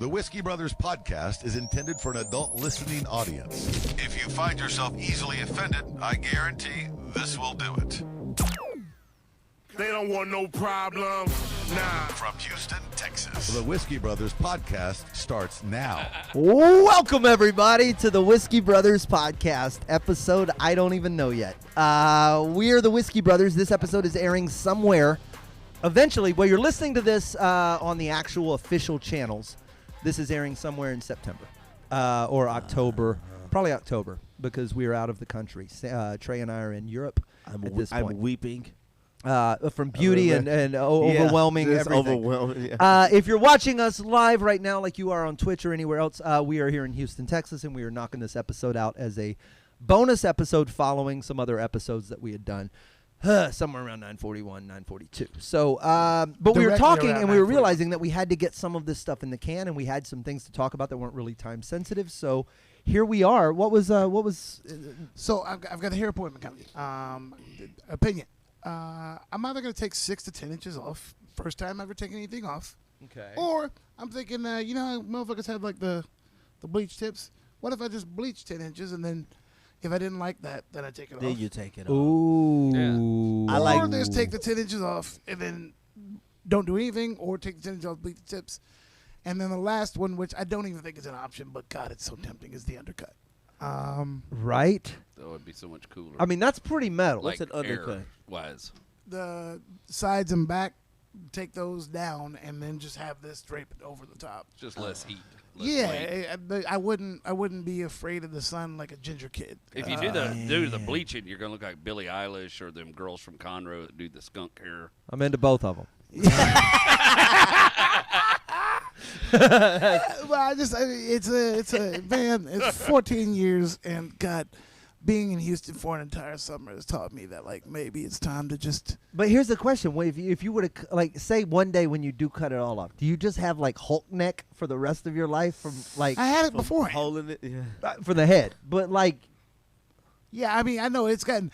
The Whiskey Brothers podcast is intended for an adult listening audience. If you find yourself easily offended, I guarantee this will do it. They don't want no problem. Nah. From Houston, Texas, the Whiskey Brothers podcast starts now. Welcome, everybody, to the Whiskey Brothers podcast, episode I don't even know yet. We are the Whiskey Brothers. This episode is airing somewhere. Eventually, you're listening to this on the actual official channels. This is airing somewhere in September or October, probably October, because we're out of the country. Trey and I are in Europe at this point. I'm weeping. From beauty and overwhelming everything. Overwhelming, yeah. If you're watching us live right now like you are on Twitch or anywhere else, we are here in Houston, Texas, and we are knocking this episode out as a bonus episode following some other episodes that we had done somewhere around 9:41, 9:42. So, but we were talking and we were realizing that we had to get some of this stuff in the can, and we had some things to talk about that weren't really time sensitive. So here we are. What was? So I've got a hair appointment coming. Opinion. I'm either going to take 6 to 10 inches off. First time ever taking anything off. Okay. Or I'm thinking, you know how motherfuckers have like the bleach tips? What if I just bleach 10 inches and then if I didn't like that, then I take it off? Then you take it off. Ooh. Yeah. Or just take the 10 inches off and then don't do anything, or take the 10 inches off, bleach the tips. And then the last one, which I don't even think is an option, but God, it's so tempting, is the undercut. Right? That would be so much cooler. I mean, that's pretty metal. like What's an undercut? Wise. The sides and back, take those down, and then just have this draped over the top. Just less heat. Less weight. I wouldn't be afraid of the sun like a ginger kid. If you do the bleaching, you're gonna look like Billie Eilish or them girls from Conroe that do the skunk hair. I'm into both of them. Well, it's 14 years, and God, being in Houston for an entire summer has taught me that like maybe it's time to just. But here's the question: if you were to like say one day when you do cut it all off, do you just have like Hulk neck for the rest of your life from like? I had it before. Holding it, yeah. For the head, but like. Yeah, I mean, I know it's gotten.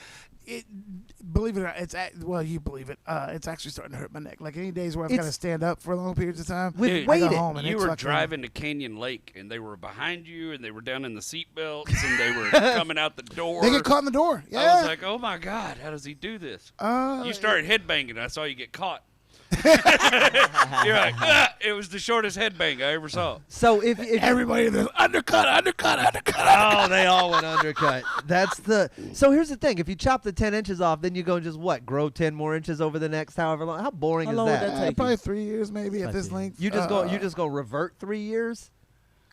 Believe it or not, you believe it. It's actually starting to hurt my neck. Like any days where I've got to stand up for long periods of time. With Dude, I go weighted. home and You it's were fucking- driving to Canyon Lake, and they were behind you, and they were down in the seat belts, and they were coming out the door. They get caught in the door. Yeah. I was like, oh my God, how does he do this? You started headbanging, and I saw you get caught. You're like, it was the shortest headbang I ever saw. So if everybody the undercut. Oh, they all went undercut. That's the. So here's the thing: if you chop the 10 inches off, then you go and just grow 10 more inches over the next however long. How boring How is long would that? that take? Probably 3 years, maybe at this length. You just go revert 3 years.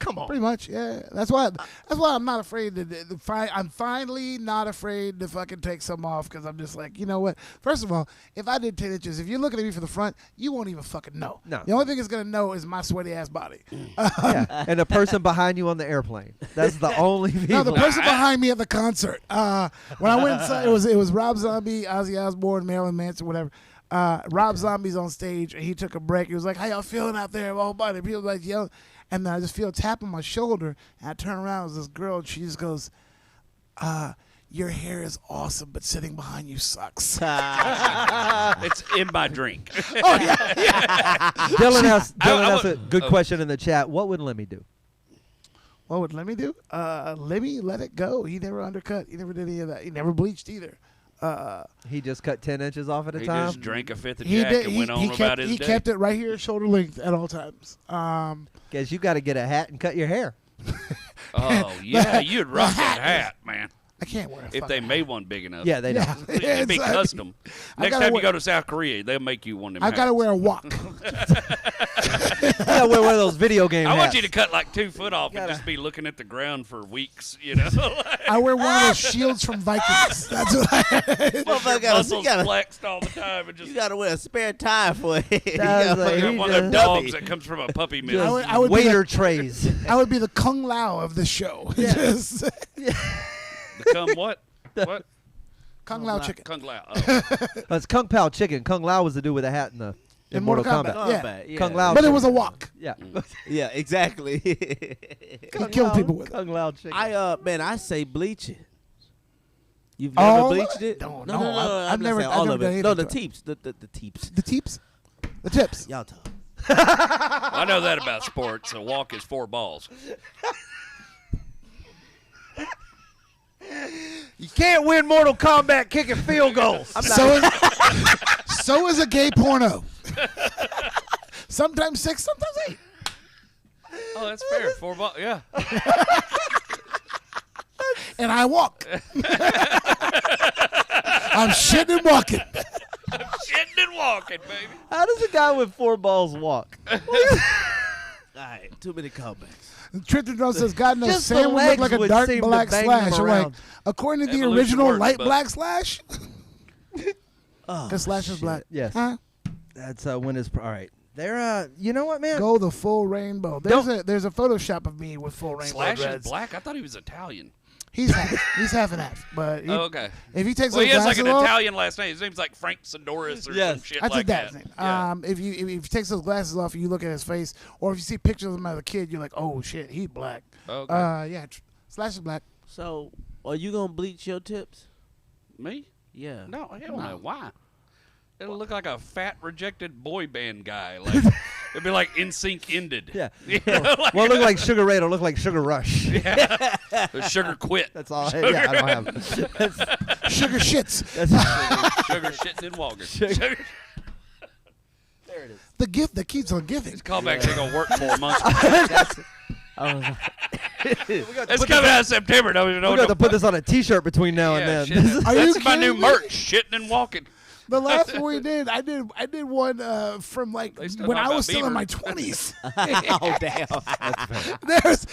Come on. Pretty much, yeah. That's why I'm not afraid to. I'm finally not afraid to fucking take some off, because I'm just like, you know what? First of all, if I did 10 inches, if you're looking at me from the front, you won't even fucking know. No. The only thing it's gonna know is my sweaty ass body. Yeah. And the person behind you on the airplane. That's the only people. No, the person behind me at the concert. When I went inside, it was Rob Zombie, Ozzy Osbourne, Marilyn Manson, whatever. Rob Zombie's on stage, and he took a break. He was like, "How y'all feeling out there?" All buddy, people were like yelling, and then I just feel a tap on my shoulder, and I turn around. It was this girl, and she just goes, "Your hair is awesome, but sitting behind you sucks." It's in my drink. Oh yeah. Dylan has a would- good question in the chat. What would Lemmy do? What would Lemmy do? Lemmy let it go. He never undercut. He never did any of that. He never bleached either. He just cut 10 inches off at a He time. just drank a fifth of He Jack did. and went on about his He day. kept it right here, shoulder length at all times. Guess you got to get a hat and cut your hair. Oh, yeah, you'd rock that hat, man. I can't wear a If they made one big enough. Yeah, they don't. It'd be custom. Next gotta time you wear- go to South Korea, they'll make you one of them I've got to hats. wear a wok. Yeah, wear one of those video game I hats. want you to cut like 2 foot off and just be looking at the ground for weeks, you know? I wear one of those shields from Vikings. That's what Your muscles flexed all the time. And just You gotta wear a spare tire for it. You That's gotta like- fucking he one just- of them dogs that comes from a puppy mill. Just I would be waiter trays. I would be the Kung Lao of the show. Just Become what? What? Kung Lao chicken. Kung Lao. Oh. It's Kung Pao chicken. Kung Lao was the dude with a hat in Mortal Kombat. Yeah. Kung Lao. But it chicken. was a wok. Yeah. Yeah, exactly. He killed people with it. Kung Lao chicken. I say bleach it. You've never bleached it? No, no. I've I'm never- saying I've all never of done it. No, anything the to it. teeps. The teeps. The teeps? The tips. Y'all talk. I know that about sports. A walk is 4 balls. You can't win Mortal Kombat kicking field goals. So is a gay porno. Sometimes 6, sometimes 8. Oh, that's fair. 4 balls. Yeah. And I walk. I'm shitting and walking. Shitting and walking, baby. How does a guy with 4 balls walk? All right, too many callbacks. Trenton Jones says, God knows Just the Sam would look legs like a would dark seem to black bang Slash. them I'm like, around. according to the Evolution original works, light but- black Slash, Oh, because Slash is black. yes. Huh? That's when is all right. They're you know what, man? Go the full rainbow. There's a Photoshop of me with full rainbow Slash is dreads. black? I thought he was Italian. He's half and half. But he, Oh, okay. if he takes Well, those he has like glasses an off, Italian last name. His name's like Frank Sidoris or Yes. some shit that's like his dad's that. name. Yeah. If he takes those glasses off and you look at his face, or if you see pictures of him as a kid, you're like, oh shit, he's black. Okay. Yeah, Slash is black. So, are you gonna bleach your tips? Me? Yeah. No, hell no. Why? It'll look like a fat, rejected boy band guy. Like it'd be like NSYNC ended. Yeah. You know, like, Well, look like Sugar Ray. It'll look like Sugar Rush. the Sugar quit. That's all. Yeah, I don't have. That's, Sugar shits. that's Sugar shits in Walgreens. Sugar- Sugar. The gift that keeps on giving. These callbacks ain't gonna work 4 months. It's coming out in September. Don't even know. we got to put this on a T-shirt between now and then. shit. Are you That's my new kidding me? merch. Shitting and walking. The last one we did, I did one from like They still when talk I was about still in Bieber. my 20s. Oh damn. There's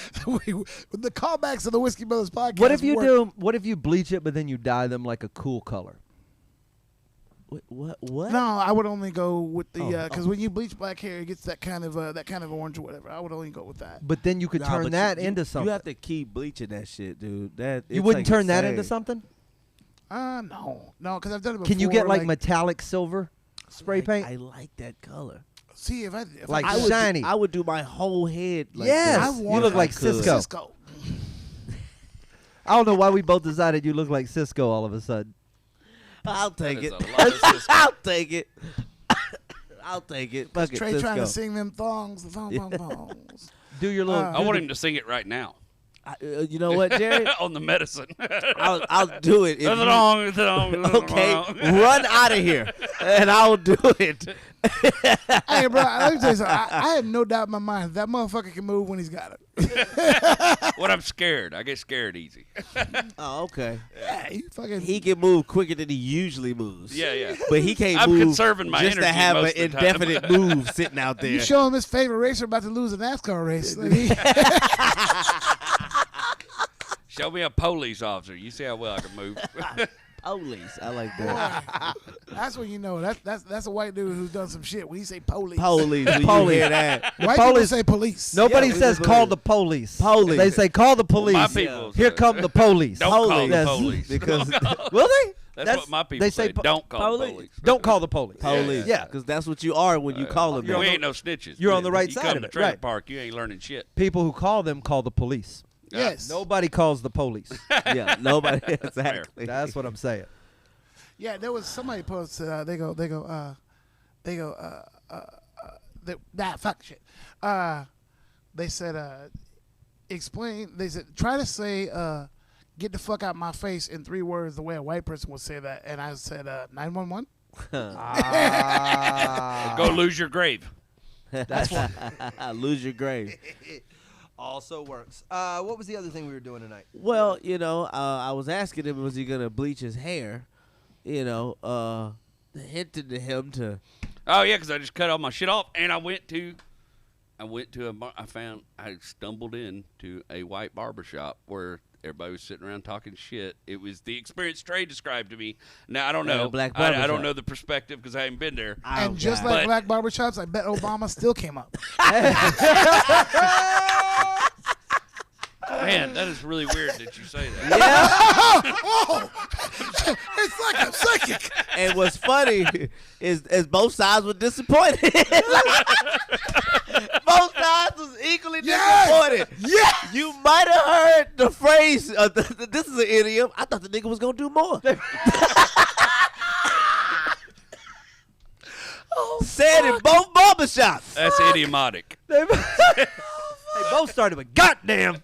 the callbacks of the Whiskey Brothers podcast. What if you work. do? What if you bleach it, but then you dye them like a cool color? What? No, I would only go with the Oh, because when you bleach black hair, it gets that kind of orange or whatever. I would only go with that. But then you could Nah, turn but that you- into something. You have to keep bleaching that shit, dude. That You it's wouldn't like turn that into insane. something? No, because I've done it before. Can you get like metallic silver spray paint? I like that color. see if Like I, I would shiny. Do, I would do my whole head. Like Yes. this I You want look it. like if I could. Cisco. Cisco. I don't know why we both decided you look like Cisco all of a sudden. I'll take That is it. a lot of Cisco. I'll take it. I'll take it. Fuck it. Trey trying to Cisco. sing them thongs, the thongs. Do your little. Uh, I want him to sing it right now You know what, Jerry? on the medicine. I'll do it. If you- okay, run out of here, and I'll do it. Hey, bro, let me tell you something. I have no doubt in my mind that motherfucker can move when he's got it. When I'm scared, I get scared easy. Oh, okay. Yeah, he fucking. He can move quicker than he usually moves. Yeah. But he can't I'm move conserving my just to energy have most an of the time. indefinite move sitting out there. You show him his favorite racer about to lose a NASCAR race. Like, Show me a police officer. You see how well I can move. Police. I like that. that's when you know that's a white dude who's done some shit. When you say police, Police. When you Police. hear that. white people Police. say police. Nobody Yeah, we says just call believe. the police. Police. They say call the police. My people Here say- come the police. Don't call Police. the Yes. police. Because Will they? That's what my people they say. po- Don't call the police. police. Don't call the police. police. Yeah. Because that's what you are when you call them. You're We on ain't no snitches. you're on the right you side come of to it, trailer right. park, you ain't learning shit. People who call them call the police. Yes. Nobody calls the police. Yeah. Nobody. Exactly. That's what I'm saying. Yeah, there was somebody posted. Fuck shit. They said, explain. They said, try to say, get the fuck out my face in 3 words the way a white person would say that. And I said, 911. Go lose your grave. That's one. Lose your grave. Also works. What was the other thing we were doing tonight? Well, I was asking him, was he gonna bleach his hair? Hinted to him to. Oh yeah, because I just cut all my shit off, and I stumbled into a white barbershop where everybody was sitting around talking shit. It was the experience Trey described to me. Now I don't At a know. black I barbershop. don't know the perspective because I haven't been there. And just God. like black barbershops, I bet Obama still came up. Man, that is really weird that you say that. It's like I'm psychic. And what's funny is both sides were disappointed. Both sides was equally disappointed. Yeah. You might have heard the phrase, this is an idiom. I thought the nigga was going to do more. Said in both barbershops. barbershop. That's idiomatic. They both started with goddamn.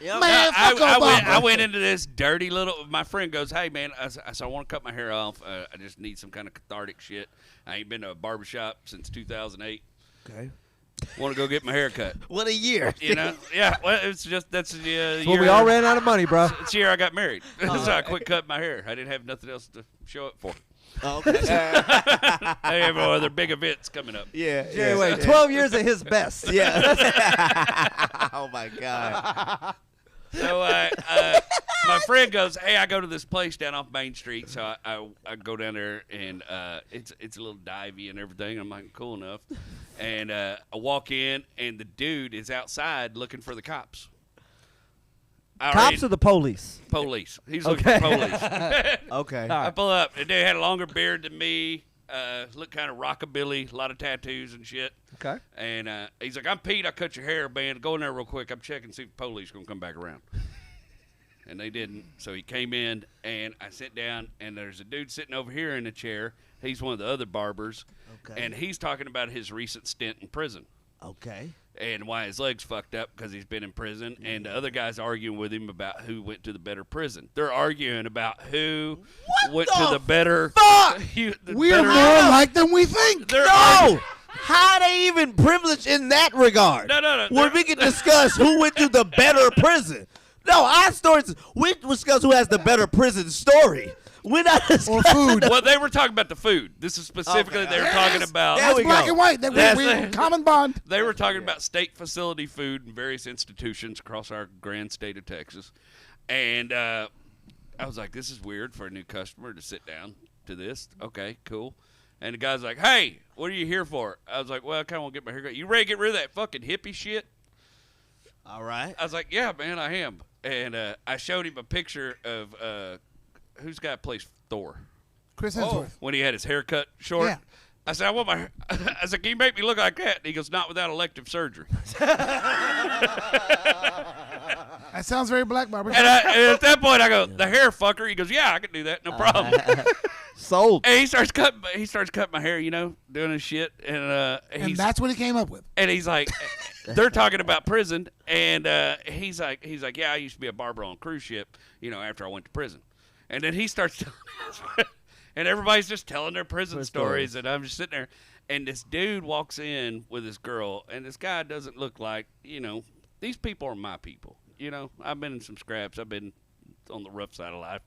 Yep. Man, fuck I Obama. went into this dirty little. My friend goes, "Hey man, I said I want to cut my hair off. I just need some kind of cathartic shit. I ain't been to a barbershop since 2008. Want to go get my hair cut? What a year. You know? Yeah. Well, it's just that's the year. Well, we all ran out of money, bro. It's the year I got married, so I quit cutting my hair. I didn't have nothing else to show it for. Oh, okay. I have other big events coming up. Yeah. Anyway, 12 years at his best. Yeah. Oh my God. So my friend goes, "Hey, I go to this place down off Main Street." So I go down there, and it's a little divey and everything. I'm like, cool enough. And I walk in, and the dude is outside looking for the cops. Cops or the police? Police. He's looking for police. Okay. I pull up, and they had a longer beard than me. Looked kind of rockabilly, a lot of tattoos and shit. Okay. And he's like, "I'm Pete. I cut your hair, man. Go in there real quick. I'm checking, see if the police going to come back around." And they didn't. So he came in, and I sit down, and there's a dude sitting over here in a chair. He's one of the other barbers. Okay. And he's talking about his recent stint in prison Okay. and why his leg's fucked up because he's been in prison. And the other guy's arguing with him about who went to the better prison. They're arguing about who went to the better. Fuck? We're more alike than we think. They're No. arguing- How are they even privileged in that regard? No. When we can discuss who went to the better prison. No, our stories, we discuss who has the better prison story. We're not Or discussing food. Well, they were talking about the food. This is specifically Okay. they were talking about. There That's we black go. and white. That's We it. common bond. They were talking about state facility food in various institutions across our grand state of Texas. And I was like, this is weird for a new customer to sit down to this. Okay, cool. And the guy's like, "Hey, what are you here for?" I was like, "Well, I kind of want to get my hair cut. You ready to get rid of that fucking hippie shit?" All right. I was like, "Yeah, man, I am." And I showed him a picture of who's guy plays Thor Chris Hemsworth. when he had his hair cut short. Yeah. I said, I said, "Can you make me look like that?" And he goes, "Not without elective surgery." That sounds very black, barber. And at that point, I go, "The hair fucker." He goes, "Yeah, I can do that, no problem." Sold. And he starts cutting my hair, you know, doing his shit, and And that's what he came up with. and he's like, they're talking about prison, and he's like, "Yeah, I used to be a barber on a cruise ship, you know, after I went to prison," and then he starts telling, and everybody's just telling their prison stories, and I'm just sitting there, and this dude walks in with this girl, and this guy doesn't look like, you know, these people are my people, you know. I've been in some scraps, I've been on the rough side of life.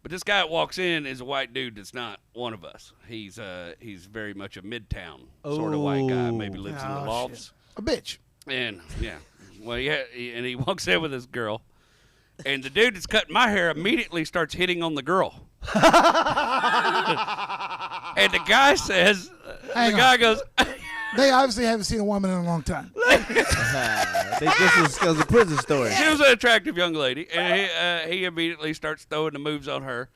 But this guy that walks in is a white dude that's not one of us. He's very much a midtown sort of white guy. Maybe lives in the Oh, lofts. A bitch. And yeah, well, yeah, and he walks in with this girl, and the dude that's cutting my hair immediately starts hitting on the girl. And the guy says, Hang the guy goes, They obviously haven't seen a woman in a long time. I think this is because of prison story. she was an attractive young lady, and he immediately starts throwing the moves on her.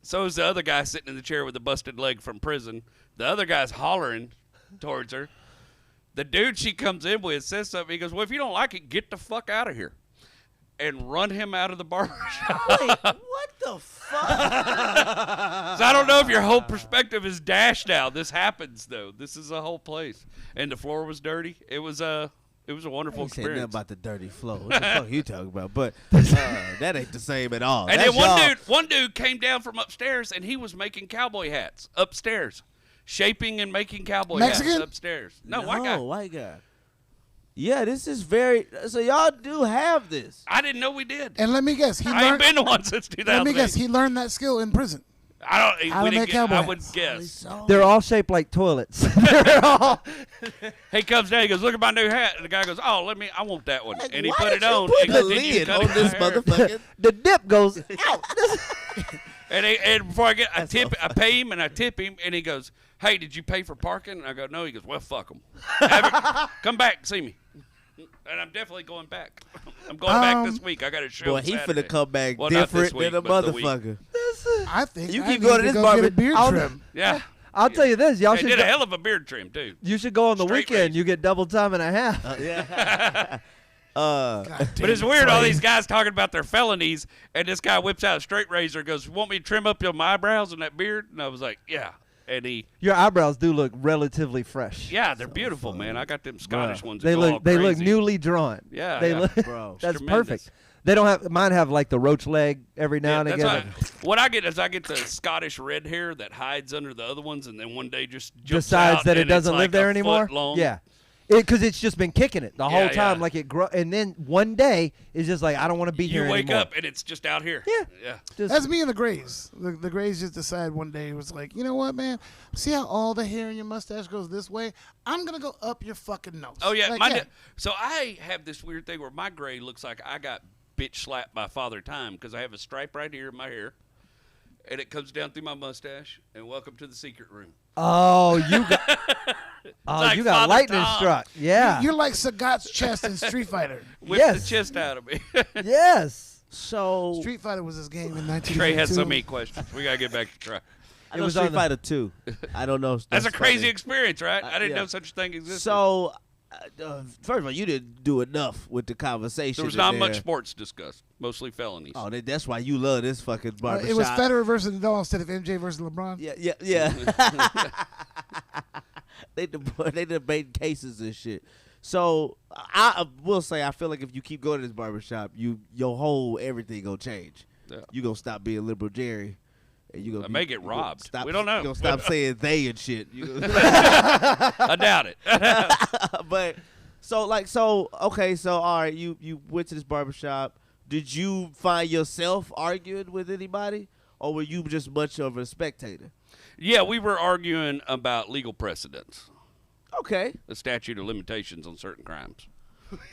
So is the other guy sitting in the chair with the busted leg from prison. The other guy's hollering towards her. The dude she comes in with says something. He goes, "Well, if you don't like it, get the fuck out of here." And run him out of the barbershop. Wait, what the fuck? So I don't know if your whole perspective is dashed now. This happens, though. This is a whole place. And the floor was dirty. It was a wonderful Ain't saying nothing experience. about the dirty flow. What the fuck you talking about? But that ain't the same at all. And That's then y'all. one dude came down from upstairs, and he was making cowboy hats upstairs. Shaping and making cowboy Mexican? hats upstairs. No, white guy. White guy. Yeah, this is very. So y'all do have this. I didn't know we did. And let me guess, he I ain't learned. been to one since 2008. Let me guess, he learned that skill in prison. I don't. How we to didn't make get, cowboy I hats. would guess. They're all shaped like toilets. They're all. He comes down. He goes, "Look at my new hat." And the guy goes, "Oh, I want that one." Like, And he why put did it you on. put and the continued lid cutting on this my hair. motherfucker. The dip goes out. And before I pay him and I tip him, and he goes, "Hey, did you pay for parking?" And I go, "No." He goes, "Well, fuck them. Come back and see me." And I'm definitely going back. I'm going back this week. I got a show. Boy, he Saturday. finna come back Well, not this different week, than a but the week. motherfucker. I think You I keep need going to this go barber- get a beard I'll- trim. Yeah. I'll tell you this, y'all They should. did Go, a hell of a beard trim too. you should go on the Straight weekend. razor. You get double time and a half. Yeah. But it's weird, all these guys talking about their felonies, and this guy whips out a straight razor and goes, "Want me to trim up your eyebrows and that beard?" And I was like, "Yeah." and Your eyebrows do look relatively fresh. yeah, they're beautiful, man. I got them Scottish ones. They that go all look they look crazy. newly drawn. Yeah, they yeah. look. Bro. That's Tremendous. perfect. They don't have mine. Have like the roach leg every now and That's again. what I get is I get the Scottish red hair that hides under the other ones, and then one day just jumps Decides out that it and it's doesn't like live there a anymore. foot long. Yeah, because it's just been kicking it the whole Yeah, time. yeah. Like it grow, and then one day it's just like I don't want to be You here wake anymore. up and it's just out here. Yeah. Yeah. Just, That's me and the Grays. The Grays just decided one day, it was like, you know what, man? See how all the hair in your mustache goes this way? I'm going to go up your fucking nose. Oh yeah, Like, so I have this weird thing where my gray looks like I got bitch slapped by Father Time because I have a stripe right here in my hair, and it comes down through my mustache. And welcome to the secret room. oh, you got like you got Father lightning Tom. struck. Yeah. You're like Sagat's chest in Street Fighter. Whip Yes. the chest out of me. yes. So Street Fighter was his game in 1992. Trey has so many questions. We gotta get back to Trey. I know was Street on the- Fighter 2. I don't know. if That's a crazy funny. experience, right? I didn't yeah. know such a thing existed. So, first of all, you didn't do enough with the conversation. there was in not there. much sports discussed, mostly felonies. Oh, that's why you love this fucking barbershop. It was Federer versus Nadal instead of MJ versus LeBron. Yeah. they debate cases and shit. So I will say I feel like if you keep going to this barbershop, your whole everything gonna change. Yeah. You gonna stop being liberal Jerry, and you gonna I may get robbed. Stop, We don't know. You gonna stop saying they and shit. You gonna, I doubt it. but okay. So all right, you went to this barbershop. Did you find yourself arguing with anybody, or were you just much of a spectator? Yeah, we were arguing about legal precedents, Okay. the statute of limitations on certain crimes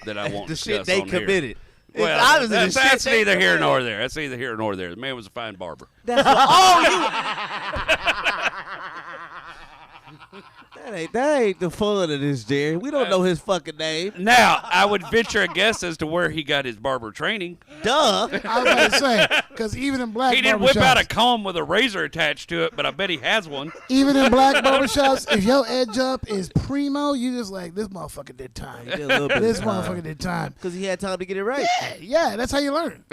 that I won't The discuss shit they on here. committed. Well, It's obviously the that's shit they neither here committed. nor there. That's neither here nor there. The man was a fine barber. That's what, that ain't the fun of this, Jerry. We don't know his fucking name. Now, I would venture a guess as to where he got his barber training. Duh. I was about to say, because even in black He didn't whip out a barbershops, comb with a razor attached to it, but I bet he has one. even in black barbershops, if your edge up is primo, you just like, this motherfucker did time. Did a little bit This of time. motherfucker did time. Because he had time to get it right. Yeah, that's how you learn.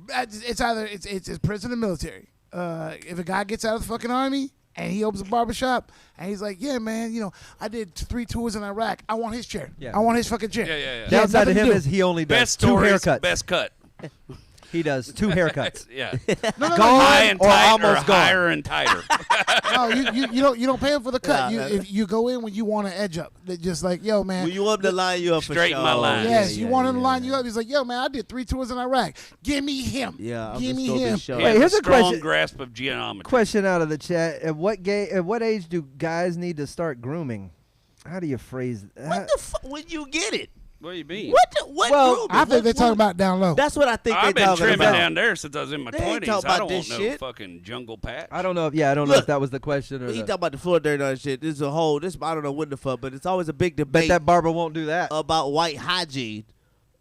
It's either it's prison or military. If a guy gets out of the fucking army and he opens a barbershop and he's like, yeah, man, I did 3 tours in Iraq. I want his chair. Yeah. I want his fucking chair. Yeah, yeah, yeah. He has Downside to nothing him do. is he only does Best 2 stories, haircuts. best cut. He does 2 haircuts. Yeah. No, Gone High and or tight almost or gone. higher and tighter. no, you don't pay him for the cut. Nah, If you go in when you want to edge up, they're just like, yo, man. When you want him to line you up for Straighten my sure. line. Yes, you want him to line you up. He's like, yo, man, I did 3 tours in Iraq. Give me him. Yeah, I'm give just me gonna be him. sure. He Wait, has here's a strong question. grasp of geometry. Question out of the chat: At what age do guys need to start grooming? How do you phrase that? What the fuck? When you get it? What do you mean? What Well, grooming? I think What- they're talking what- about down low. That's what I think I've they're been talking trimming about. down there since I was in my They ain't 20s. talking I about don't this want no shit. fucking jungle patch. I don't know. Yeah, I don't know Look, if that was the question or He the, talking about the floor dirt and shit. This is a whole. I don't know when the fuck, but it's always a big but debate that barber won't do that. about white hygiene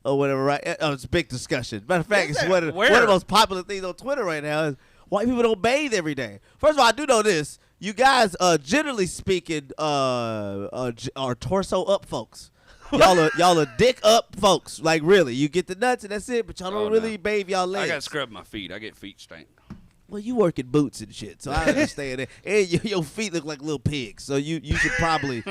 or whatever. Right? It's a big discussion. Matter of fact, it's one of the Where? most popular things on Twitter right now is white people don't bathe every day. First of all, I do know this. You guys, generally speaking, are torso up folks. Y'all are dick up folks. Like really, you get the nuts and that's it. But y'all don't Oh, really no. bathe y'all legs. I got to scrub my feet. I get feet stank. Well, you work in boots and shit, so I understand it. And your feet look like little pigs, so you should probably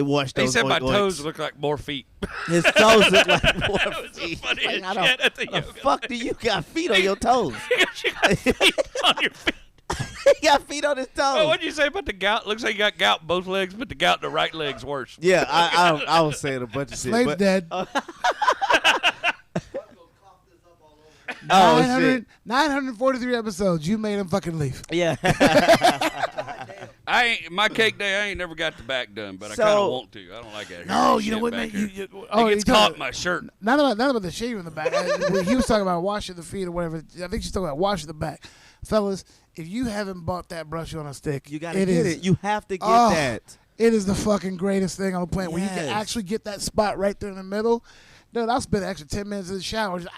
wash those. He said my oinks. toes look like more feet. His toes look like more was the feet. funniest Like, shit at the the yoga fuck do you got feet on your toes? you got feet on your feet. He got feet on his toes. Oh, what'd you say about the gout? Looks like you got gout in both legs, but the gout in the right leg's worse. Yeah, I was saying a bunch of shit. Slave's but, dead. oh 900, shit. 943 episodes. You made him fucking leave. Yeah. My cake day, I ain't never got the back done, but I So- kind of want to. I don't like that. No, hair you know shit what, back man? here. Oh, it gets you caught talking- in my shirt. Not about the shave in the back. He was talking about washing the feet or whatever. I think she's talking about washing the back. Fellas, if you haven't bought that brush on a stick, You gotta get it. You have to get Oh, that. It is the fucking greatest thing on the planet. When you can Yes. actually get that spot right there in the middle. Dude, I'll spend an extra 10 minutes in the shower. Just,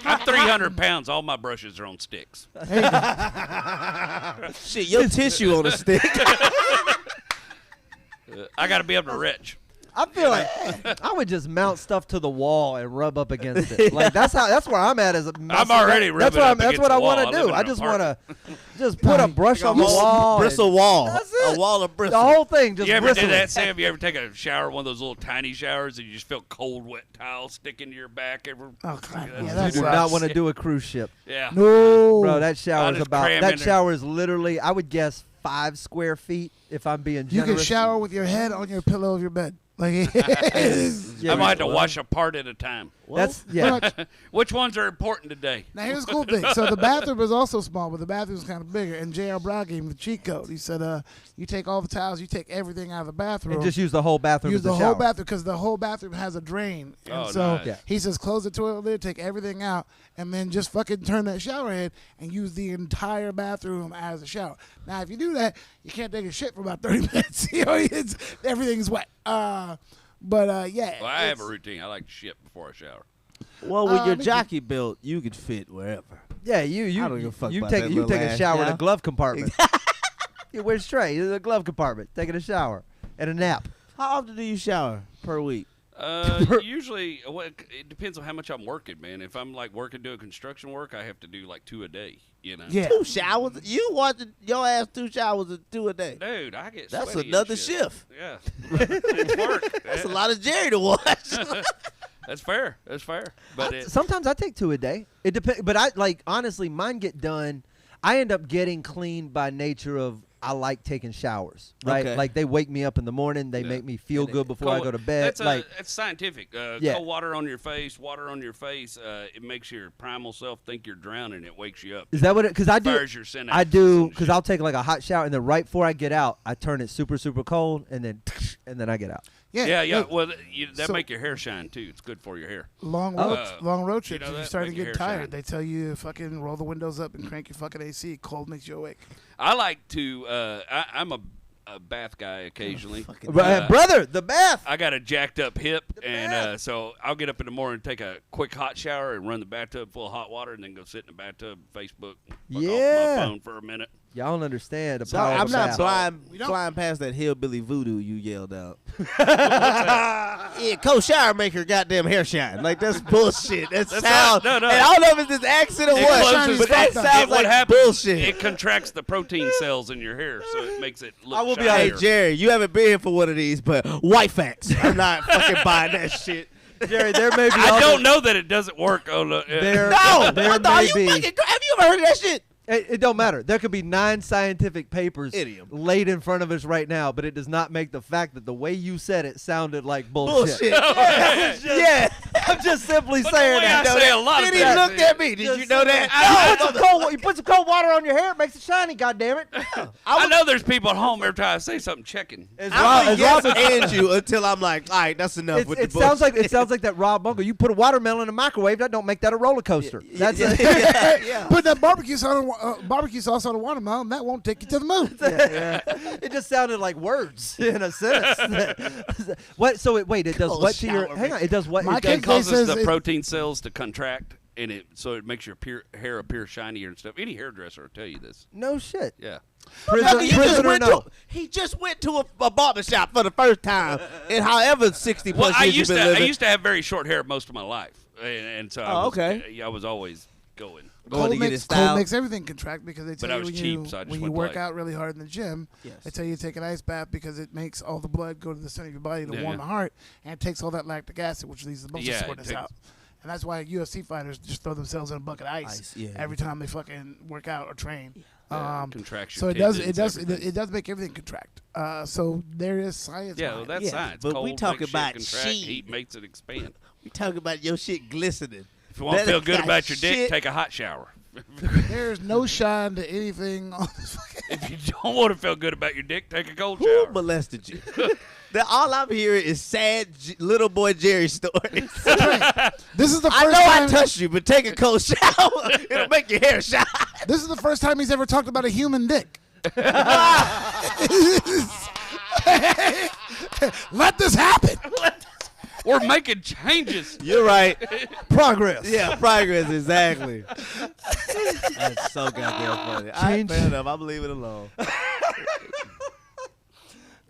I'm 300 pounds. All my brushes are on sticks. Shit, your tissue on a stick. I got to be able to retch. I feel like I would just mount stuff to the wall and rub up against it. Like that's where I'm at. I'm already rubbing up That's against what the I wall. want I to live do. in I an just want to apartment. just put a brush on the wall. Bristle wall. That's it. A wall of The bristle. whole thing just You ever bristling. did that, Sam? You ever take a shower, one of those little tiny showers, and you just feel cold, wet towels sticking to your back? Oh, God. Yeah, You that do sucks. not want to do a cruise ship, Yeah. No. bro. That shower is just about. cram That in there. shower is literally, I would guess, 5 square feet. If I'm being You generous. can shower with your head on your pillow of your bed. Like, Yeah, I might have to wash a part at a time. That's yeah. Which ones are important today? Now here's the cool thing. So the bathroom is also small, but the bathroom is kind of bigger. And J.R. Brown gave me the cheat code. He said, you take all the towels, you take everything out of the bathroom. And just use the whole bathroom use as the a whole shower. bathroom because the whole bathroom has a drain. And Oh, so nice. Yeah. he says close the toilet lid, take everything out, and then just fucking turn that shower head and use the entire bathroom as a shower. Now, if you do that, you can't take a shit for about 30 minutes. You know, everything's wet. Yeah. Well, I have it's- a routine. I like to shit before I shower. Well, with your me too. jockey belt, you could fit wherever. Yeah, I don't give a fuck you about take that you little take a ass shower in a shower. glove compartment. You wear straight in the glove compartment, taking a shower and a nap. How often do you shower per week? Usually, it depends on how much I'm working, man. If I'm like working doing construction work, I have to do like 2 a day. You know. Yeah. 2 showers? You want your ass 2 showers and 2 a day? Dude, I get That's sweaty and another shit. shift. Yeah. It's work. That's a lot of Jerry to watch. That's fair. That's fair. But Sometimes I take 2 a day. It depends, but I like honestly, mine get done. I end up getting clean by nature of I like taking showers, right? Okay. Like they wake me up in the morning, they make me feel good before I go to bed. That's scientific. Yeah. Cold water on your face, it makes your primal self think you're drowning. It wakes you up. Is that what it? Because I do. Fires your synapses I do and because shit. I'll take like a hot shower and then right before I get out, I turn it super cold and then I get out. Yeah. Yeah. Look, Well, that so- make your hair shine too. It's good for your hair. long Oh. road trips. you know if you that? start to Make your get hair tired, shine. they tell you fucking roll the windows up and crank your fucking AC. Cold makes you awake. I like to. I'm a bath guy occasionally. Brother, the bath. I got a jacked up hip, and so I'll get up in the morning, take a quick hot shower, and run the bathtub full of hot water, and then go sit in the bathtub, Facebook, fuck off Yeah. my phone for a minute. Y'all don't understand the So power I'm of the not bath. flying past that hillbilly voodoo you yelled out. Yeah, cold shower make her goddamn hair shine. Like that's bullshit. That sounds. no. And I don't know if it's this accent or It what, closes- but that What sounds like happens, bullshit. It contracts the protein cells in your hair, so it makes it look I will be shinier. like, Jerry, you haven't been here for one of these, but white facts. I'm not fucking buying that shit. Jerry, there may be. I other- don't know that it doesn't work. Oh, no. There, No, there what the- are may you be. fucking? Have you ever heard of that shit? It don't matter. There could be 9 scientific papers Idiom. laid in front of us right now, but it does not make the fact that the way you said it sounded like bullshit. Bullshit. Yeah. I'm just simply But the saying way I that. say a lot of Then he things. looked at me. Did you know that? You put some cold water on your hair, it makes it shiny. God damn it! I know there's people at home every time I say something checking. It's I'm Rob, gonna it's Rob- yes and you until I'm like, all right, that's enough with the it sounds like bullshit. it sounds like that Rob Bungle. You put a watermelon in a microwave, that don't make that a roller coaster. That's yeah. Put that barbecue sauce on a watermelon, that won't take you to the moon. It just sounded like words in a sentence. What? So wait, it does Cold what to your? shower, Hang on, it does what? My It kids, does, they Causes says the it- protein cells to contract, and it makes your hair appear shinier and stuff. Any hairdresser will tell you this. no shit. Yeah. Nigga, you just Prison or went no? he just went to a barber shop for the first time in however 60 Well, plus years you've been I living. used to have very short hair most of my life, and so okay. I was always going. Going to get his Cold style. makes everything contract because they But tell I you was when cheap, you, so I just when you went work play. out really hard in the gym, Yes. they tell you to take an ice bath because it makes all the blood go to the center of your body to Yeah, warm yeah. the heart, and it takes all that lactic acid, which leaves the muscle Yeah, it soreness takes- out. And that's why UFC fighters just throw themselves in a bucket of ice, yeah. every time they fucking work out or train. Contracts So your it does tendons, everything. it does make everything contract. So there is science. Yeah, well, behind that's it. science. but Cold we talking makes shit about contract, sheet. Heat makes it expand. We talking about your shit glistening. If you want to That feel good got about your dick, shit. take a hot shower. There's no shine to anything on this fucking. If you don't want to feel good about your dick, take a cold Who shower. molested you? All I'm hearing is sad little boy Jerry stories. This is the I first know I time. touched you, but take a cold shower. It'll make your hair shine. This is the first time he's ever talked about a human dick. Let this happen. We're making changes. You're right. Progress. Yeah, progress, exactly. That's so goddamn funny. All right, Change. fair enough. I'm leaving it alone.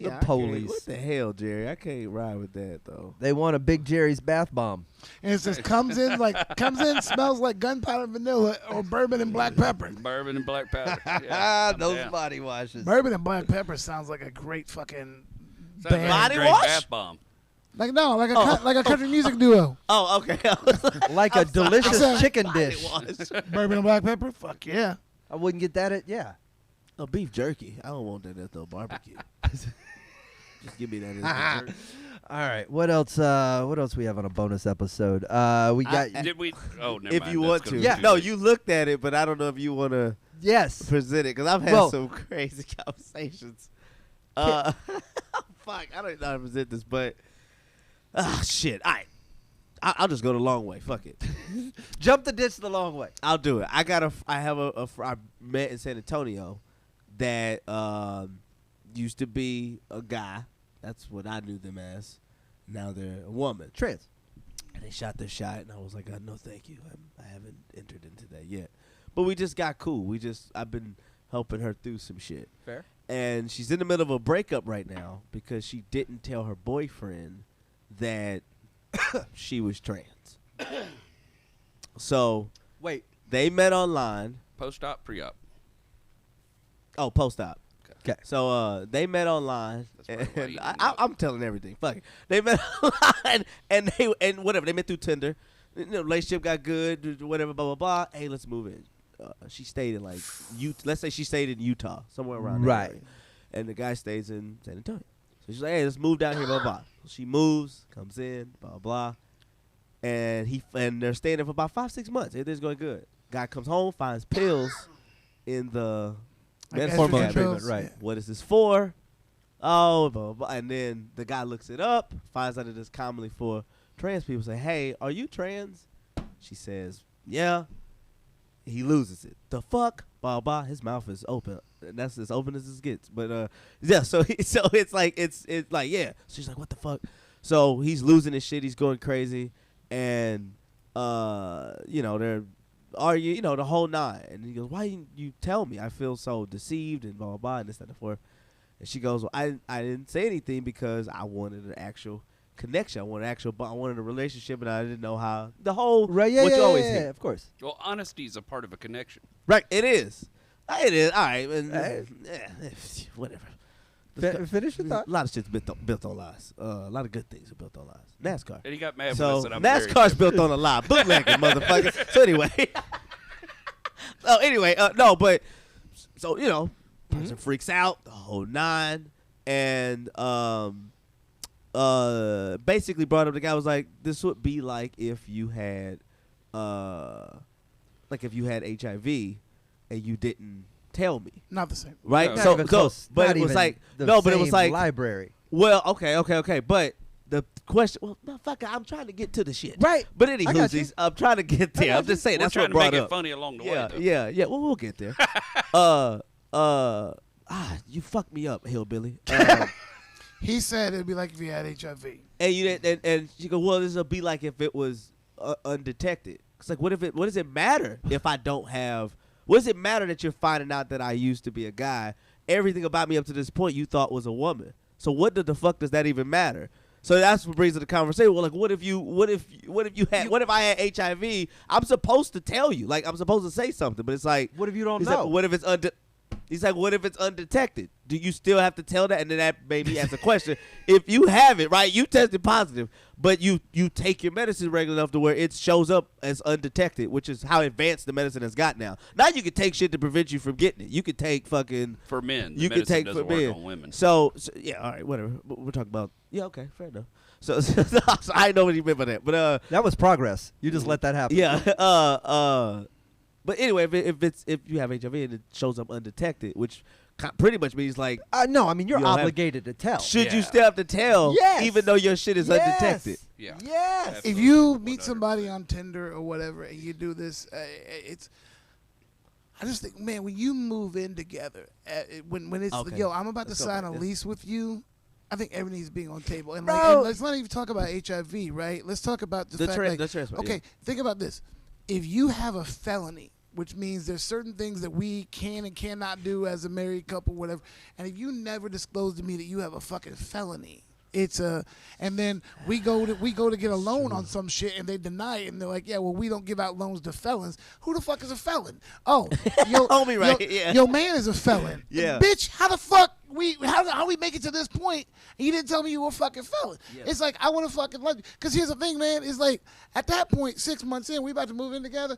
The I can't- police. What the hell, Jerry? I can't ride with that though. They want a Big Jerry's bath bomb. And it says comes in, smells like gunpowder vanilla or bourbon and black pepper. Bourbon and black powder. Yeah, I'm Those down. body washes. Bourbon and black pepper sounds like a great fucking Sounds like a band. Body great wash? bath bomb. Like a country music duo. Oh, okay. I was like, Like a delicious sorry. chicken body dish. wash. Bourbon and black pepper. Fuck yeah. I wouldn't get that at Oh, beef jerky. I don't want that at the barbecue. Just give me that as the jerky. All right. What else? What else we have on a bonus episode? We got Did we? Oh, never If mind. you That's want gonna to. be Yeah. too No, late. you looked at it, but I don't know if you want to yes. present it because I've had Well- some crazy conversations. Fuck, I don't know how to present this, but shit. All right, I'll just go the long way. Fuck it. Jump the ditch the long way. I'll do it. I have I met in San Antonio that used to be a guy. That's what I knew them as. Now they're a woman. Trans. And they shot their shot, and I was like, no, thank you. I haven't entered into that yet. But we just got cool. I've been helping her through some shit. Fair. And she's in the middle of a breakup right now because she didn't tell her boyfriend that she was trans. So Wait. they met online. Post-op, pre-op. Oh, post-op. 'Kay. So they met online, That's probably why and you didn't know. I'm telling everything. Fuck it. They met online, and whatever. They met through Tinder. You know, relationship got good, whatever, blah, blah, blah. Hey, let's move in. She stayed in, like, let's say she stayed in Utah, somewhere around there. Right. And the guy stays in San Antonio. So she's like, hey, let's move down here, blah, blah. So she moves, comes in, blah, blah. And they're staying there for about 5-6 months. Everything's going good. Guy comes home, finds pills in the Like medicine hormone cabinet. pills? Right. Yeah. What is this for? Oh, blah, blah, blah. And then the guy looks it up, finds out it is commonly for trans people. Say, hey, are you trans? She says, yeah. He loses it. The fuck? Blah, blah. His mouth is open. And that's as open as it gets. But, yeah, so it's like, yeah. So she's like, what the fuck? So he's losing his shit. He's going crazy. And, you know, they're arguing, you know, the whole nine. And he goes, why didn't you tell me? I feel so deceived and blah, blah, blah, and this, that, and the fourth. And she goes, well, I didn't say anything because I wanted an actual connection. I wanted a relationship, and I didn't know how. The whole, Right. Yeah. what Yeah. you always yeah, hear. yeah, of course. Well, honesty is a part of a connection. Right, it is. It is. All right. And, Hey. whatever. Finish your thought. A lot of shit's built on lies. A lot of good things are built on lies. NASCAR. And he got mad when I So said I'm very NASCAR's built on a lie. Bootlegging, motherfucker. So anyway. No, but so you know, person freaks out, the whole nine, and basically brought up the guy was like, this would be like if you had HIV and you didn't tell me. Not the same. Right? No. Not So, even close. but Not it was even like the no, but it was same like library. well, okay. But the question, well, motherfucker, I'm trying to get to the shit. Right. But I anywho, got you. I'm trying to get there. I'm just saying We're that's trying what to brought make it up. funny along the Yeah, way. Though. yeah. Well, we'll get there. You fucked me up, hillbilly. He said it'd be like if you had HIV. And you didn't, and she goes, well, this will be like if it was undetected. It's like, what does it matter if I don't have? What does it matter that you're finding out that I used to be a guy? Everything about me up to this point you thought was a woman. So what the fuck does that even matter? So that's what brings to the conversation. Well, like, what if I had HIV? I'm supposed to tell you. Like, I'm supposed to say something, but it's like, What if you don't he's know? like, He's like, what if it's undetected? Do you still have to tell that? And then that made me ask a question. If you have it, right, you tested positive, but you take your medicine regular enough to where it shows up as undetected, which is how advanced the medicine has got now. Now you can take shit to prevent you from getting it. You could take fucking... For men, the You can medicine take doesn't for men. work on women. So, yeah, all right, whatever. We're talking about... Yeah, okay, fair enough. So I know what you meant by that. But, That was progress. You just let that happen. yeah, but anyway, if you have HIV and it shows up undetected, which pretty much means like, No, I mean you're You don't have- obligated to tell. should you Yeah. still have to tell, Yes. even though your shit is Yes. undetected? Yeah. Yes. If Absolutely. you meet 100%. somebody on Tinder or whatever and you do this, I just think, man, when you move in together, when it's Okay. yo, I'm about Let's to go sign back. a This- lease with you. I think everything's being on table, and Bro. and let's not even talk about HIV, right? Let's talk about the fact, like, the transfer, okay, yeah. think about this: if you have a felony which means there's certain things that we can and cannot do as a married couple, whatever. And if you never disclose to me that you have a fucking felony, and then we go to get a loan on some shit and they deny it and they're like, yeah, well, we don't give out loans to felons. Who the fuck is a felon? Oh, Homie, right? Yeah. Your man is a felon. Yeah. Bitch, how the fuck how we make it to this point and you didn't tell me you were a fucking felon? Yeah. It's like, I want to fucking love you. Because here's the thing, man. It's like, at that point, 6 months in, we about to move in together.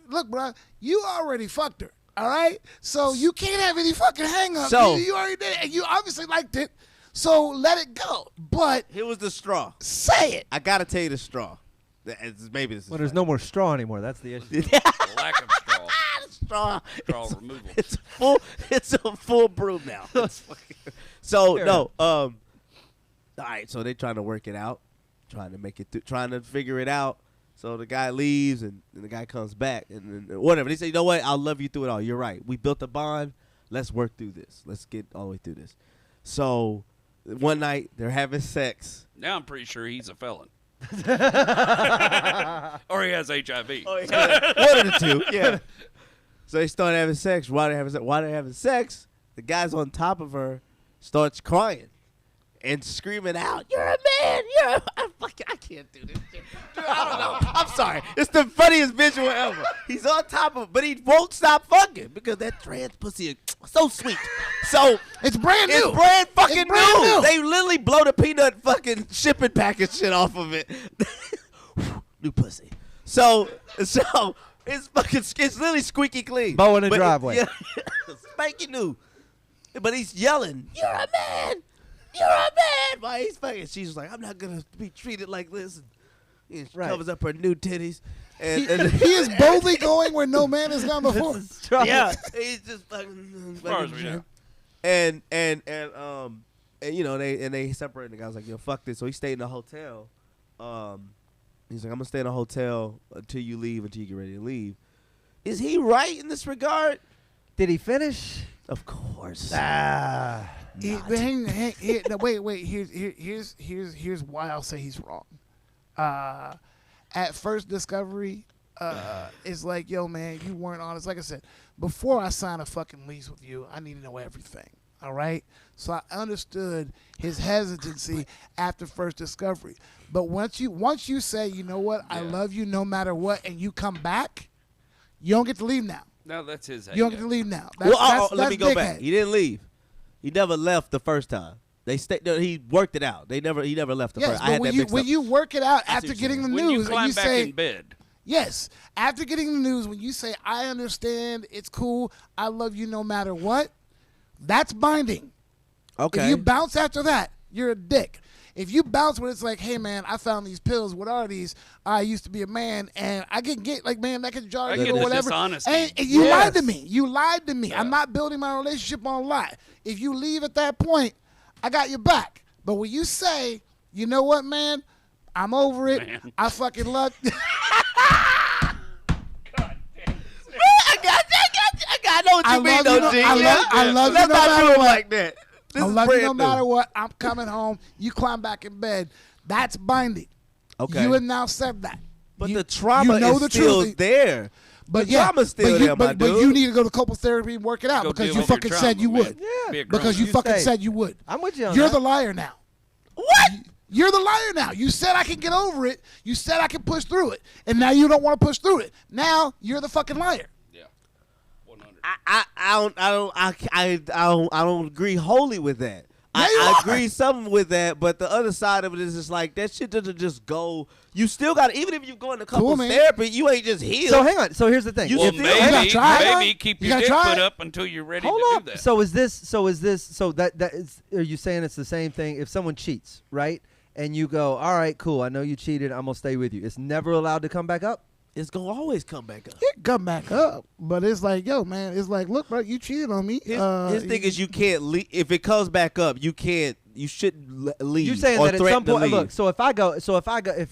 Look, bro, you already fucked her. All right? So you can't have any fucking hang-ups. So You already did it. And you obviously liked it. So let it go. But here was the straw. say it. I gotta tell you the straw. Maybe this is Well, there's no more straw anymore. That's the issue. The lack of straw. straw. Straw removal. It's a full broom now. So no. All right. So they trying to work it out, trying to make it, trying to figure it out. So the guy leaves and the guy comes back and whatever. They say, you know what? I'll love you through it all. You're right. We built a bond. Let's work through this. Let's get all the way through this. So one night they're having sex. Now I'm pretty sure he's a felon. Or he has HIV. Oh, yeah. One of the two. Yeah. So they start having sex. While they're having sex, the guy's on top of her, starts crying and screaming out, "You're a man! I can't do this shit. Dude, I don't know. I'm sorry. It's the funniest visual ever. He's on top of, but he won't stop fucking because that trans pussy is so sweet. So It's brand new. it's brand fucking It's brand new. They literally blow the peanut fucking shipping package shit off of it. New pussy. So it's fucking, it's literally squeaky clean. Bow in the But driveway. Yeah, spanky new. But he's yelling, "You're a man! You're a man!" While he's fucking, she's like, "I'm not gonna be treated like this." And she Right. covers up her new titties, and He is boldly going where no man has gone before. yeah, he's just fucking. As far as we know. And you know they separated. The guy was like, "Yo, fuck this." So he stayed in a hotel. He's like, "I'm gonna stay in a hotel until you get ready to leave." Is he right in this regard? Did he finish? Of course. Ah. No, wait. Here's why I'll say he's wrong. At first discovery, it's like, yo, man, you weren't honest. Like I said, before I sign a fucking lease with you, I need to know everything. All right? So I understood his hesitancy after first discovery. But once you say, you know what, I love you no matter what, and you come back, you don't get to leave now. No, that's his. You don't get to leave now. Let me go back. dickhead. He didn't leave. He never left the first time. They stayed. He worked it out. He never left the Yes, first. I but had that mixed when up. you work it out after what getting the When you news, climb and you back say, in bed. yes, after getting the news, when you say, I understand, it's cool, I love you no matter what, that's binding. Okay. If you bounce after that, you're a dick. If you bounce when it's like, hey, man, I found these pills. What are these? I used to be a man, and I can get, like, man, that can jar I you get or the whatever. dishonesty. And you Yes. lied to me. You lied to me. I'm not building my relationship on a lie. If you leave at that point, I got your back. But when you say, you know what, man, I'm over it. Man. I fucking love I know what you mean, though, G. I love you Let's no not matter do it what. like that. This I is love you no brand new. matter what. I'm coming home. You climb back in bed. That's binding. Okay. You have now said that. But You- the trauma you know is the still truth. there. But the yeah, trauma's still but you, there, my but dude. you need to go to couples therapy and work it out Go because deal you with your fucking trauma, said you man. would. Yeah. Be a Because grown you man. fucking stayed. said you would. I'm with you on You're that. the liar now. What? You're the liar now. You said I can get over it. You said I can push through it, and now you don't want to push through it. Now you're the fucking liar. Yeah. 100. I don't agree wholly with that. Yeah, you I are. agree some with that, but the other side of it is just like that shit doesn't just go. You still got to, even if you go into couples man. therapy, you ain't just healed. So hang on. So here's the thing. You Well, still- gotta maybe, try. maybe keep You your gotta dick try. put up until you're ready Hold to up. do that. So that is, are you saying it's the same thing if someone cheats, right? And you go, all right, cool. I know you cheated. I'm gonna stay with you. It's never allowed to come back up. It's gonna always come back up. It come back up, but it's like, yo, man, it's like, look, bro, you cheated on me. His thing is you can't leave. If it comes back up, you can't. You shouldn't leave. You're saying or that at threaten some to point. leave. Look,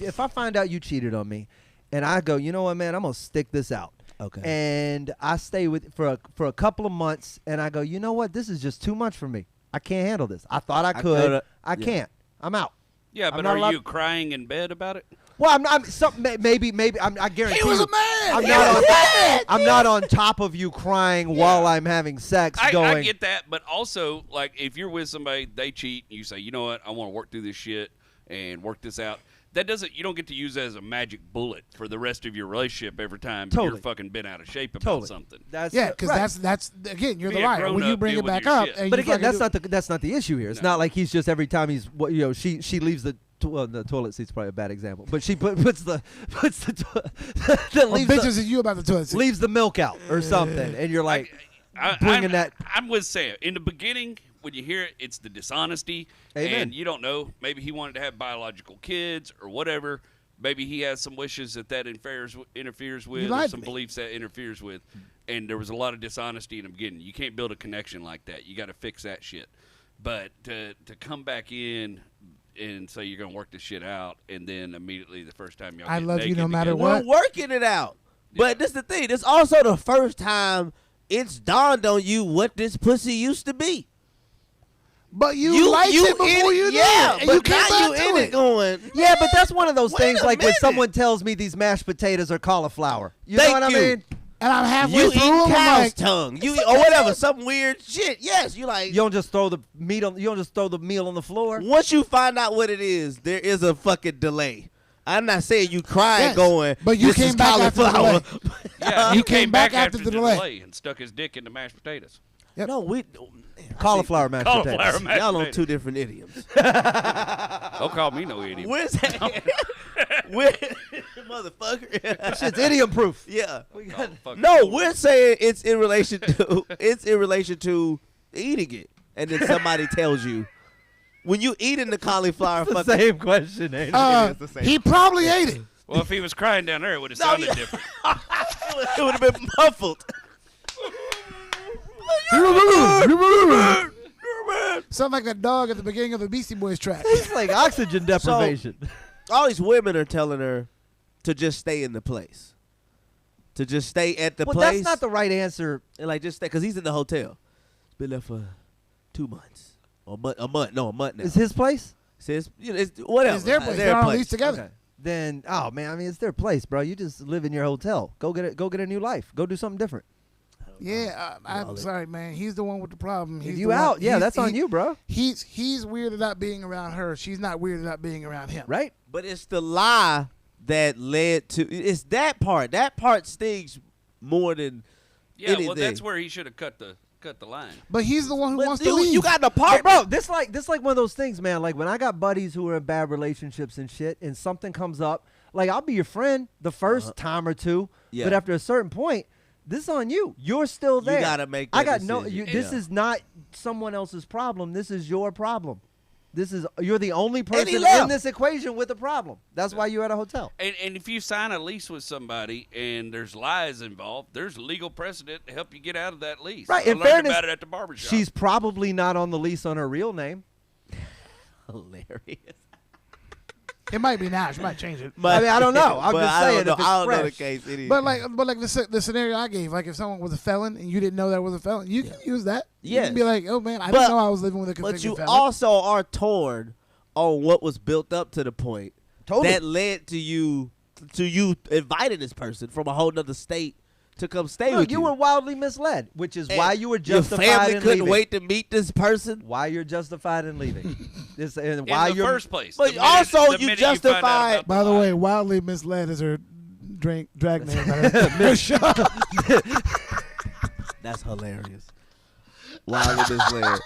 if I find out you cheated on me, and I go, you know what, man, I'm gonna stick this out. Okay. And I stay with for a couple of months, and I go, you know what, this is just too much for me. I can't handle this. I thought I could. know I yeah. can't. I'm out. yeah, I'm but not are allowed- you crying in bed about it? Well, maybe I guarantee He was you, a man. I'm not on top of you crying while I'm having sex. I get that, but also like if you're with somebody, they cheat, and you say, you know what, I want to work through this shit and work this out. You don't get to use that as a magic bullet for the rest of your relationship every time you're fucking been out of shape about something. Because that's again, you're the Be a liar. When you grown-up, bring deal it with back your up, shit. and But you again, fucking that's not the issue here. It's not like he's just every time she leaves the. Well, the toilet seat's probably a bad example, but she puts the leaves bitches is you about the toilet seat. leaves the milk out or something, and you're like bringing that. I'm with Sam. In the beginning, when you hear it, it's the dishonesty, Amen. and you don't know. Maybe he wanted to have biological kids or whatever. Maybe he has some wishes that interferes with, or some beliefs that interferes with, and there was a lot of dishonesty in the beginning. You can't build a connection like that. You got to fix that shit. But to come back in and say you're gonna work this shit out, and then immediately the first time y'all I get love you naked no matter together- what. We're working it out. But this the thing. This also the first time it's dawned on you what this pussy used to be. But you liked it before you did. Yeah, And but you came now back you to in it going. Yeah, but that's one of those Wait things a like when minute. someone tells me these mashed potatoes are cauliflower. You Thank know what you. I mean? And I'm halfway You through eat them, I'm cow's like, tongue. You eat, or whatever, some weird shit. Yes, you like. You don't just throw the meat on. You don't just throw the meal on the floor. Once you find out what it is, there is a fucking delay. I'm not saying you crying Yes, going, but you this came is back after the cauliflower. Yeah, You he came back after the the delay. delay and stuck his dick into mashed potatoes. No, we Cauliflower mashed Cauliflower potatoes. mashed y'all on potatoes. two different idioms. Don't call me no idiot. Where's that? Where, motherfucker? That shit's idiom proof. Yeah. Oh, fuck No, you. we're saying it's in relation to eating it, and then somebody tells you when you eating the cauliflower. The Fucking, same question, ain't it? he probably ate it. Well, if he was crying down there, it would have No, sounded yeah. different. it would have been muffled. Sound like that dog at the beginning of the Beastie Boys track. It's like oxygen deprivation. All these women are telling her to just stay in the place, to just stay at the Well, place. that's not the right answer. and like just stay because he's in the hotel. He's been there for 2 months or a month now. Is his place? Says it's whatever. It's their place. They're on lease together. Okay. Then, oh man, I mean, it's their place, bro. You just live in your hotel. Go get a new life. Go do something different. Yeah, I'm sorry, man. He's the one with the problem. If He's you the one- out, yeah, he's- that's on you, bro. He's weirded out being around her. She's not weirded out being around him. Right? But it's the lie that led to. It's that part. That part stings more than Yeah, anything. well, that's where he should have cut the line. But he's the one who But wants you, to leave. you got the But part, bro, this like one of those things, man. Like when I got buddies who are in bad relationships and shit, and something comes up, like I'll be your friend the first time or two, Yeah. but after a certain point, this is on you. You're still there. gotta make I that got no. decision. This Yeah. is not someone else's problem. This is your problem. You're the only he person left. in this equation with a problem. That's why you're at a hotel. And if you sign a lease with somebody and there's lies involved, there's legal precedent to help you get out of that lease. Right, I in learned fairness, about it at the barbershop. She's probably not on the lease on her real name. hilarious. It might be now. She might change it. I mean, I don't know. I'm But just I saying don't know, if it's I don't know the fresh. case. It is. But like the scenario I gave, like if someone was a felon and you didn't know that was a felon, you can use that. You Yes. can be like, oh man, I But- didn't know I was living with a But convicted you felon. also are torn on what was built up to the point Totally. that led to you inviting this person from a whole nother state to come stay Look, with you. you were wildly misled, which is And why you were your justified family in couldn't leaving. wait to meet this person. Why you're justified in leaving? And in why the you're first place. But The minute- also the you minute find out justified- about By the lie. way, wildly misled is her drag name. Her show. That's hilarious. Wildly misled.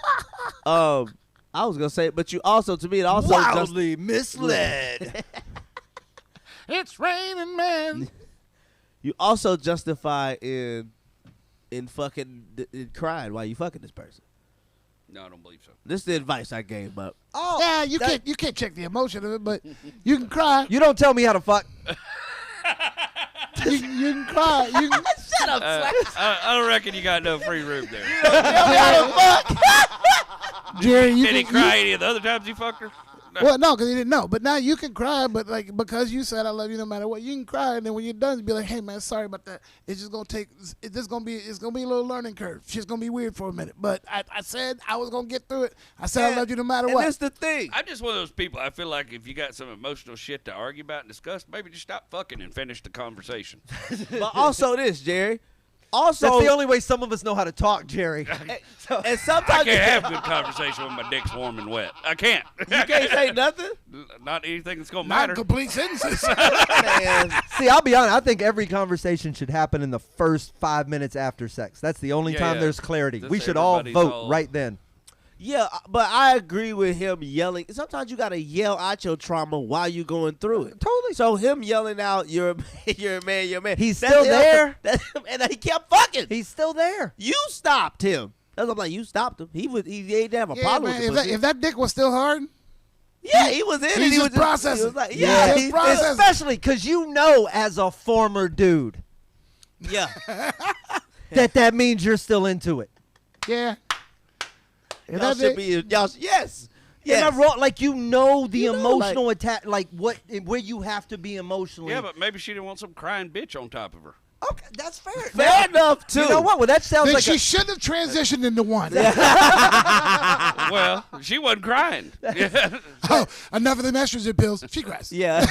I was gonna say, but you also, to me, it also wildly misled. It's raining, man. you also justify in fucking in crying while you fucking this person. No, I don't believe so. This is the advice I gave, but Oh, Yeah, you can't check the emotion of it, but you can cry. you don't tell me how to fuck. You can cry. You can, shut up, I don't reckon you got no free room there. Jerry, you Did he can, cry any of the other times you fucked her? Well, no, because he didn't know. But now you can cry, but like because you said I love you no matter what, you can cry, and then when you're done, you be like, hey man, sorry about that. It's just gonna take. It's gonna be a little learning curve. Shit's gonna be weird for a minute, but I said I was gonna get through it. I said I loved you no matter and what. that's the thing. I'm just one of those people. I feel like if you got some emotional shit to argue about and discuss, maybe just stop fucking and finish the conversation. But also this, Jerry. Also, That's the only way some of us know how to talk, Jerry. and I sometimes can't have good conversation when my dick's warm and wet. I can't. you can't say nothing. Not anything that's gonna Not matter. complete sentences. Man, See, I'll be honest. I think every conversation should happen in the first 5 minutes after sex. That's the only time yeah. there's clarity. That's We should all everybody's vote all- right then. yeah, but I agree with him yelling. Sometimes you gotta yell out your trauma while you going through it. Totally. So him yelling out, "You're a man, you're a man." He's that's still him. there. That's him, and he kept fucking. He's still there. You stopped him. That's what I'm like. You stopped him. He didn't have a Yeah, problem man. with If the that, pussy. if that dick was still hard, Yeah, he was in it. He's He just was processing. He was like, Yeah, yeah, he's processing. Especially because you know, as a former dude, yeah. that means you're still into it. yeah. If Y'all that should dick- be. Y'all, yes. Am Yes. I wrong? Like you know the You know, emotional attack, like where you have to be emotionally. Yeah, but maybe she didn't want some crying bitch on top of her. okay, that's fair. Fair enough too. You know what? Well, that sounds then like she shouldn't have transitioned into one. Well, she wasn't crying. Oh, enough of the estrogen pills. She cries. Yeah.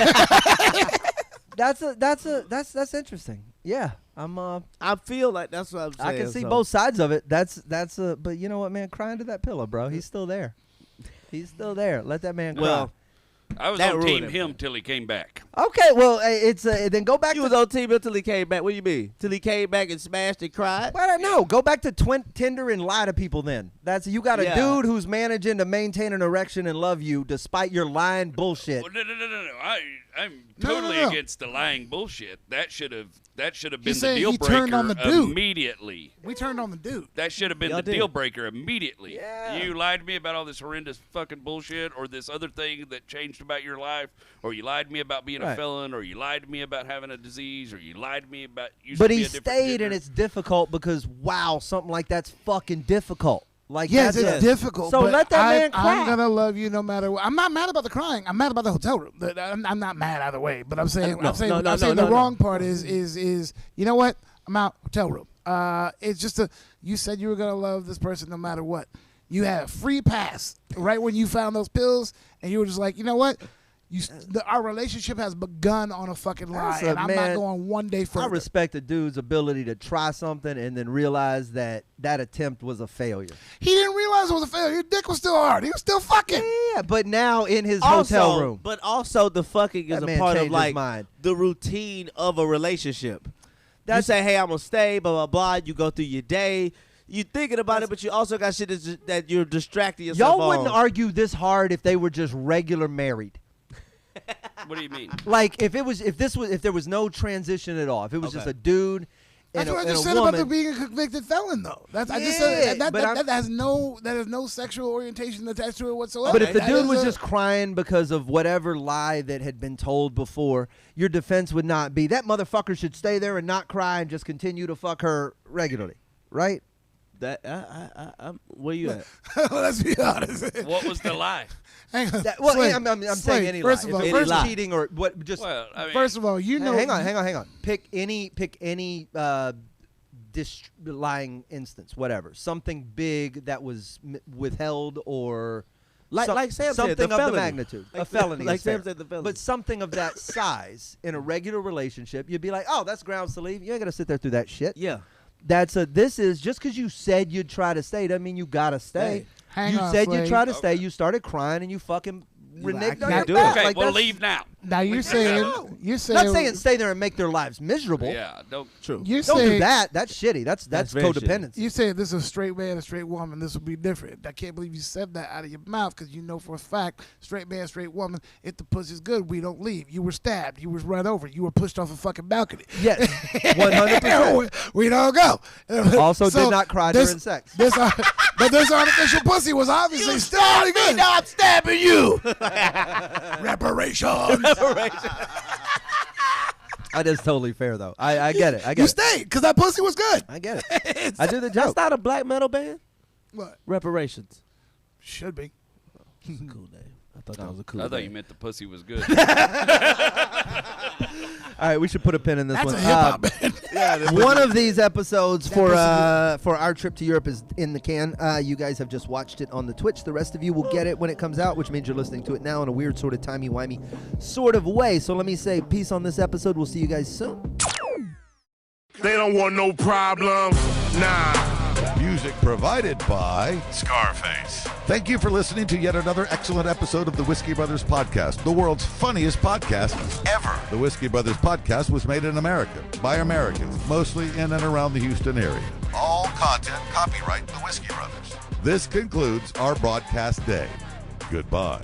that's interesting. Yeah, I feel like that's what I'm saying. I can see so. both sides of it. But you know what, man? Crying to that pillow, bro. He's still there. He's still there. Let that man cry. Well, I was That on ruined team it, him man. till he came back. Okay, well, it's then go back You to was on team until he came back. What do you mean? Till he came back and smashed and cried? Why don't know? Go back to Tinder and lie to people. Then you got a Yeah. dude who's managing to maintain an erection and love you despite your lying bullshit. Well, no. I'm No, totally no. against the lying bullshit. That should have been the saying deal he breaker turned on the dude. immediately. We turned on the dude. That should have been Y'all the did. deal breaker immediately. Yeah. You lied to me about all this horrendous fucking bullshit, or this other thing that changed about your life, or you lied to me about being a Right. felon, or you lied to me about having a disease, or you lied to me about using But to be he a different stayed, gender. and it's difficult because wow, something like that's fucking difficult. Like Yes, that's it's difficult. So but let that man I'm cry. gonna love you no matter what. I'm not mad about the crying. I'm mad about the hotel room. I'm not mad either way. But I'm saying, No, no, no, the no. wrong part is you know what? I'm out hotel room. It's just you said you were gonna love this person no matter what. You had a free pass right when you found those pills, and you were just like, you know what? Our relationship has begun on a fucking lie, That's and I'm man, not going one day I further. respect a dude's ability to try something and then realize that attempt was a failure. He didn't realize it was a failure. Your dick was still hard. He was still fucking. Yeah, but now in his Also, hotel room. But also the fucking is That a man part of changed his like mind. the routine of a relationship. You That's- say, hey, I'm gonna stay, blah blah blah. You go through your day. You thinking about it, but you also got shit that you're distracting yourself Y'all wouldn't on. argue this hard if they were just regular married. What do you mean? Like if there was no transition at all. If it was just Okay. a dude and That's what I and just a said about woman. them being a convicted felon, though. That's I just Yeah, said but I'm- that has no sexual orientation attached to it whatsoever. But if the That dude is was a- just crying because of whatever lie that had been told before, your defense would not be that motherfucker should stay there and not cry and just continue to fuck her regularly, right? That I'm where you at? let's be honest. What was the lie? Hang on. Well, Slade, I'm saying Slade, any first lie. of all, If it first, was cheating or what, just Well, I mean, first of all, you know. hang on. Pick any lying instance, whatever. Something big that was withheld or Like Sam said, something the of the felony. magnitude. A felony, Like is fair. Sam said, the felony. But something of that size in a regular relationship, you'd be like, oh, that's grounds to leave. You ain't gonna sit there through that shit. Yeah. This is just because you said you'd try to stay doesn't mean you gotta stay. Hang you on, said you'd Slade. try to stay. You started crying and you fucking reneged on your can't do back. it. okay, Like, well, that's- leave now. Now you're saying Not saying stay there and make their lives miserable. Yeah, don't. True. you're Don't saying do that. That's shitty. That's very codependency. You say this is a straight man, a straight woman. This would be different. I can't believe you said that out of your mouth because you know for a fact, straight man, straight woman. If the pussy's good, we don't leave. You were stabbed. You was run over. You were pushed off a fucking balcony. Yes, 100%. we don't go. Also So did not cry this- during sex. But this artificial pussy was obviously still pretty good. Now I'm stabbing you. Reparations. That is totally fair, though. I get it. I You get it. stayed because that pussy was good. I get it. I do the That's joke. not a black metal band. What? Reparations. Should be. It's a cool name. I thought that was a cool. I thought you name. meant the pussy was good. All right, we should put a pin in this That's one. a hip hop band. Yeah, One of these episodes for pussy for our trip to Europe is in the can. You guys have just watched it on the Twitch. The rest of you will get it when it comes out, which means you're listening to it now in a weird sort of timey-wimey sort of way. So let me say peace on this episode. We'll see you guys soon. They don't want no problem. Nah. Music provided by Scarface. Thank you for listening to yet another excellent episode of the Whiskey Brothers Podcast, the world's funniest podcast ever. The Whiskey Brothers Podcast was made in America by Americans, mostly in and around the Houston area. All content copyright the Whiskey Brothers. This concludes our broadcast day. Goodbye.